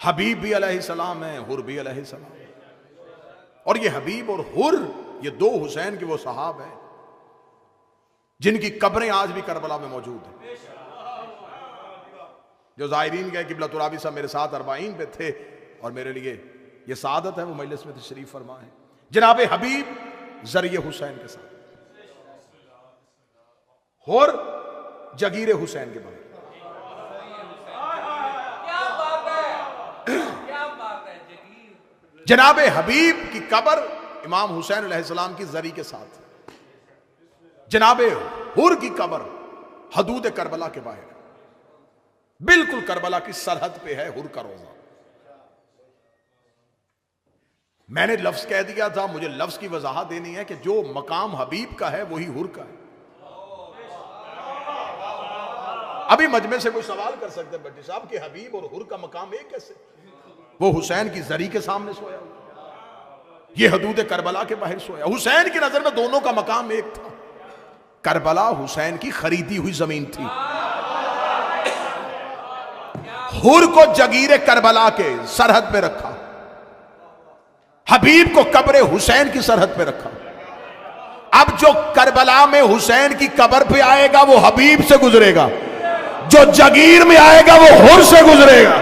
हबीब भी अलैहिस्सलाम है, हुर भी अलैहिस्सलाम। और ये हबीब और हुर, ये दो हुसैन के वो सहाब हैं जिनकी कब्रें आज भी करबला में मौजूद हैं। जो ज़ाहिरीन गए किबला तुराबी साहब मेरे साथ अरबाइन पे थे और मेरे लिए ये सादत है, वो मजलिस में तशरीफ फरमा है। जनाब हबीब जरिए हुसैन के साथ, हुर जगीर हुसैन के बाद। जनाब हबीब की कब्र इमाम हुसैन अलैहिस्सलाम की जरी के साथ, जनाब हुर की कब्र हदूद करबला के बाहर, बिल्कुल करबला की सरहद पे है हुर का रोजा। मैंने लफ्ज कह दिया था, मुझे लफ्ज की वजाहत देनी है कि जो मकाम हबीब का है वही हुर का है। अभी मजमे से कोई सवाल कर सकते हैं बच्चे साहब कि हबीब और हुर का मकाम एक कैसे? वो हुसैन की जरी के सामने सोया, ये हदूद करबला के बाहर सोया। हुसैन की नजर में दोनों का मकाम एक था। करबला हुसैन की खरीदी हुई जमीन थी। हुर को जगीरे करबला के सरहद पे रखा, हबीब को कब्र हुसैन की सरहद पे रखा। अब जो करबला में हुसैन की कब्र पे आएगा वो हबीब से गुजरेगा, जो जगीर में आएगा वो हुर से गुजरेगा।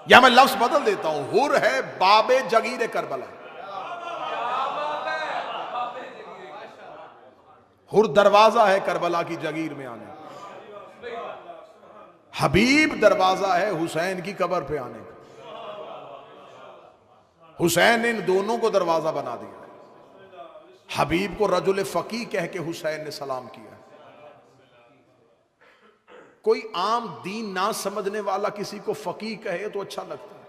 या मैं लफ्ज बदल देता हूं, हुर है बाबे जगीर करबला, हुर दरवाजा है करबला की जगीर में आने का, हबीब दरवाजा है हुसैन की कब्र पे आने का। हुसैन ने इन दोनों को दरवाजा बना दिया। हबीब को रजुल फकी कह के हुसैन ने सलाम किया। कोई आम दीन ना समझने वाला किसी को फकी कहे तो अच्छा लगता है।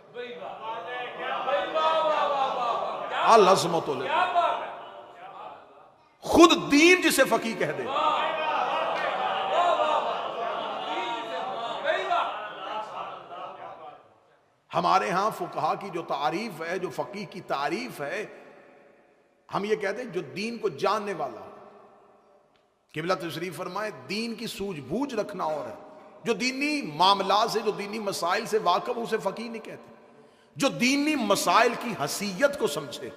खुद दीन जिसे फकी कह दे। हमारे यहां फुकहा की जो तारीफ है, जो फकीह की तारीफ है, हम ये कहते हैं जो दीन को जानने वाला। किबला तशरीफ फरमाए, दीन की सूझबूझ रखना और है। जो दीनी मामला से, जो दीनी मसाइल से वाकिफ, उसे फकीह नहीं कहते। जो दीनी मसाइल की हसीयत को समझे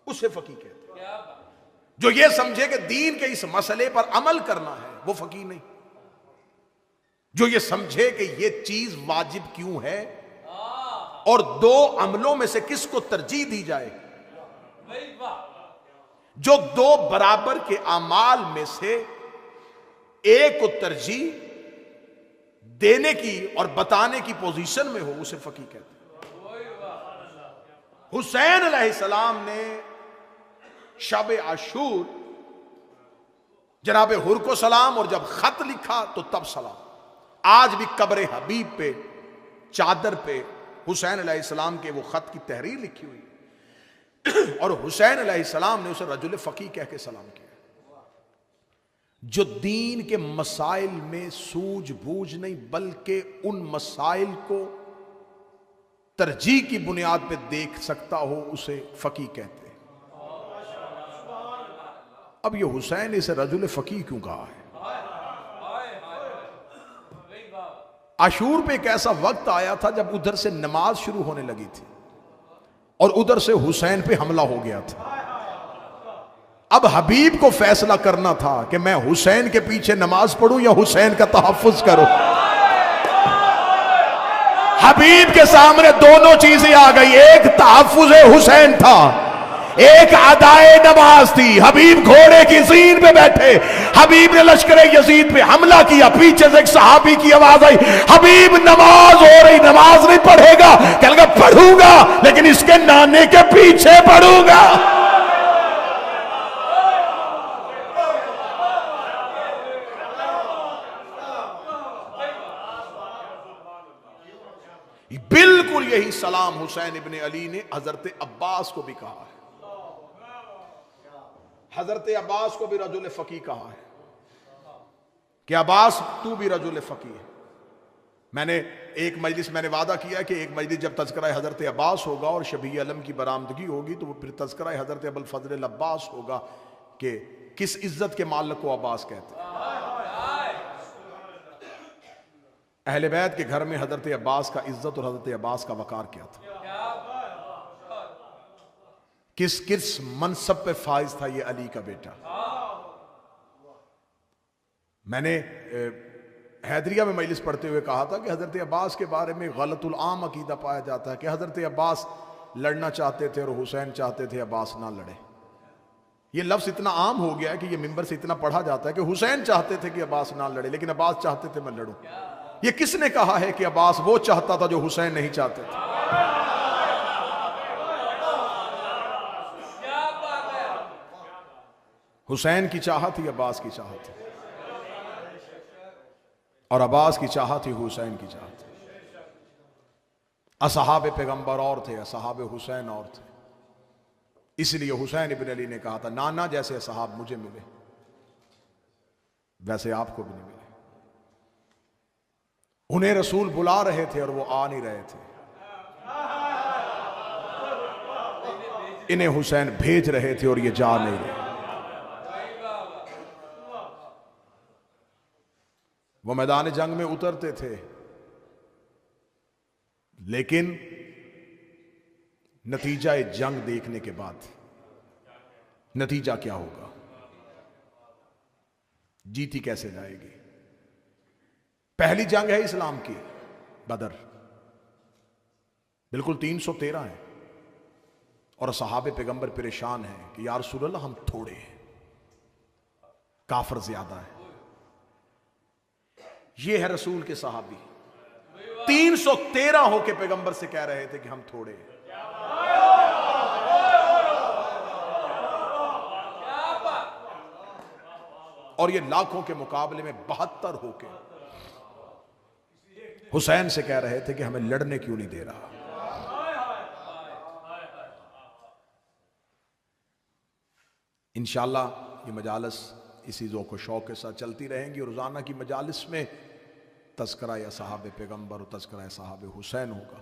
उसे फकीह कहते हैं। जो ये समझे कि दीन के इस मसले पर अमल करना है वो फकीह नहीं। जो ये समझे कि ये चीज वाजिब क्यों है और दो अमलों में से किसको तरजीह दी जाए, जो दो बराबर के अमाल में से एक को तरजीह देने की और बताने की पोजीशन में हो, उसे फकीह कहते हैं। हुसैन अलैहिस्सलाम ने शब आशूर जनाब हुर को सलाम, और जब खत लिखा तो तब सलाम। आज भी कब्र हबीब पे चादर पे हुसैन अलैहिस्सलाम के वो खत की तहरीर लिखी हुई और हुसैन अलैहिस्सलाम ने उसे रजुल फकीह कह के सलाम किया। जो दीन के मसाइल में सूझबूझ नहीं बल्कि उन मसाइल को तरजीह की बुनियाद पे देख सकता हो, उसे फकीह कहते हैं। अब ये हुसैन इसे रजुल फकीह क्यों कहा है? आशूर पे एक ऐसा वक्त आया था जब उधर से नमाज शुरू होने लगी थी और उधर से हुसैन पे हमला हो गया था। अब हबीब को फैसला करना था कि मैं हुसैन के पीछे नमाज पढ़ूं या हुसैन का तहफ्फुज करूं। हबीब के सामने दोनों चीजें आ गई, एक तहफ्फुज हुसैन था, एक अदाए नमाज थी। हबीब घोड़े की ज़ीन पे बैठे, हबीब ने लश्कर यजीद पे हमला किया। पीछे से एक सहाबी की आवाज आई, हबीब नमाज हो रही, नमाज नहीं पढ़ेगा? कहने लगा पढ़ूंगा लेकिन इसके नाने के पीछे पढ़ूंगा। बिल्कुल यही सलाम हुसैन इब्ने अली ने हजरत अब्बास को भी कहा है। हजरत अब्बास को भी रजुल फकीह कहा है कि अब्बास तू भी रजुल फकीह है। मैंने एक मजलिस, मैंने वादा किया कि एक मजलिस जब तज़किरा हजरत अब्बास होगा और शबी अलम की बरामदगी होगी तो वो फिर तज़किरा हजरत अबुल फजल अब्बास होगा कि किस इज्जत के मालिक को अब्बास कहते हैं। अहले बैत के घर में हजरत अब्बास का इज्जत और हजरत अब्बास का वकार क्या था, किस किस मनसब पे फाइज था ये अली का बेटा। मैंने हैदरिया में मजलिस पढ़ते हुए कहा था कि हजरत अब्बास के बारे में गलतुल आम अकीदा पाया जाता है कि हजरत अब्बास लड़ना चाहते थे और हुसैन चाहते थे अब्बास ना लड़े। ये लफ्ज इतना आम हो गया है कि ये मिंबर से इतना पढ़ा जाता है कि हुसैन चाहते थे कि अब्बास ना लड़े, लेकिन अब्बास चाहते थे मैं लड़ूं। ये किसने कहा है कि अब्बास वो चाहता था जो हुसैन नहीं चाहते थे? हुसैन की चाहत ही अब्बास की चाहत है और अब्बास की चाहत ही हुसैन की चाहत है। असहाब पैगंबर और थे, असहाब हुसैन और थे। इसलिए हुसैन इब्न अली ने कहा था, नाना जैसे असहाब मुझे मिले वैसे आपको भी नहीं मिले। उन्हें रसूल बुला रहे थे और वो आ नहीं रहे थे, इन्हें हुसैन भेज रहे थे और ये जा नहीं रहे। वो मैदान जंग में उतरते थे, लेकिन नतीजा जंग देखने के बाद नतीजा क्या होगा, जीती कैसे जाएगी। पहली जंग है इस्लाम की बदर, बिल्कुल 313 है और सहाबे पैगंबर परेशान हैं कि यार रसूलल्लाह हम थोड़े हैं, काफर ज्यादा है। ये है रसूल के सहाबी 313 होके पैगंबर से कह रहे थे कि हम थोड़े हैं। और ये लाखों के मुकाबले में 72 होके हुसैन से कह रहे थे कि हमें लड़ने क्यों नहीं दे रहा। इंशाअल्लाह ये मजालिस इसी ज़ौक़ व शौक़ के साथ चलती रहेंगी। रोज़ाना की मजालिस में तज़किरा या सहाबे पैगंबर और तज़किरा या सहाबे हुसैन होगा।